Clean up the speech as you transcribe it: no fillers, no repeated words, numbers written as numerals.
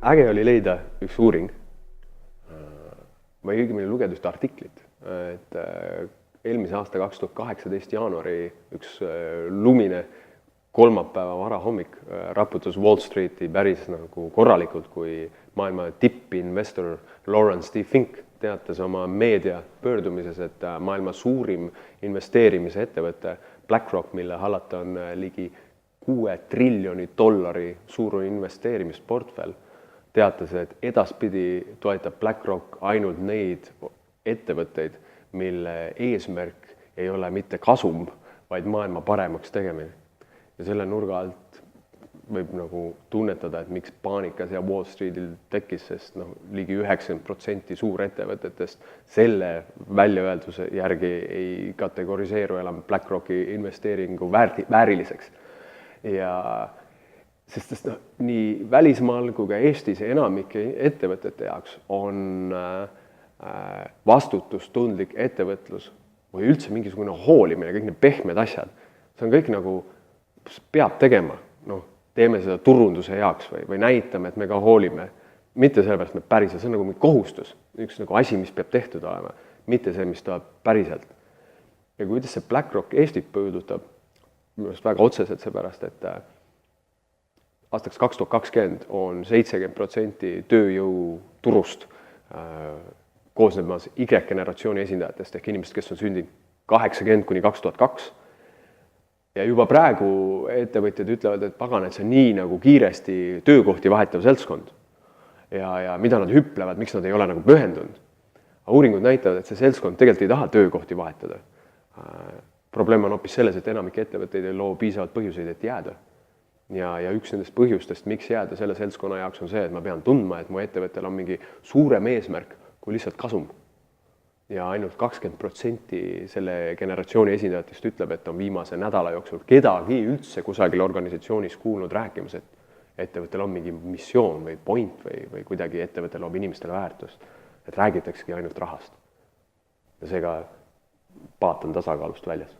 äge oli leida üks uuring. Ma ei õigemini lugenud ühte artiklit, et eelmise aasta 2018 jaanuari üks lumine kolmapäeva varahommik raputas Wall Streeti päris nagu korralikult, kui maailma tippinvestor Lawrence D. Fink teatas oma meedia pöördumises, et maailma suurim investeerimise ettevõte BlackRock, mille hallata on ligi $6 triljoni suur investeerimisportfell, teatas, et edaspidi toetab BlackRock ainult neid ettevõtteid, mille eesmärk ei ole mitte kasum, vaid maailma paremaks tegemine. Ja selle nurga alt võib nagu tunnetada, et miks paanika seal Wall Streetil tekkis, sest ligi 90% suurettevõtetest selle väljaöelduse järgi ei kategoriseeru enam BlackRocki investeeringu vääriliseks. Ja sest nii välismaal kui ka Eestis enamike ettevõtete jaoks on vastutustundlik ettevõtlus või üldse mingisugune hoolimine, kõik need pehmed asjad. See on kõik nagu peab tegema, teeme seda turunduse jaoks või näitame, et me ka hoolime. Mitte sellepärast, me päriselt, see on nagu mingi kohustus, üks nagu asi, mis peab tehtud olema, mitte see, mis tuleb päriselt. Ja kuidas see BlackRock Eestit puudutab, minu arust väga otseselt seepärast, et aastaks 2020 on 70% tööjõu turust koosnemas Y-generatsiooni esindajatest ehk inimesed, kes on sündinud 80 kuni 2002. Ja juba praegu ettevõtjad ütlevad, et pagan, et see on nii nagu kiiresti töökohti vahetav seltskond. Ja mida nad hüplevad, miks nad ei ole nagu pühendunud. Uuringud näitavad, et see seltskond tegelikult ei taha töökohti vahetada. Probleem on hoopis selles, et enamik ettevõtteid ei loo piisavalt põhjuseid, et jääda. Ja üks nendest põhjustest, miks jääda selle seltskonna jaoks on see, et ma pean tundma, et mu ettevõttel on mingi suurem eesmärk kui lihtsalt kasum. Ja ainult 20% selle generatsiooni esindajatest ütleb, et on viimase nädala jooksul kedagi üldse kusagil organisatsioonis kuulnud rääkimas, et ettevõttel on mingi missioon või point või kuidagi ettevõttel loob inimestele väärtust, et räägitaksegi ainult rahast. Ja seega paat on tasakaalust väljas.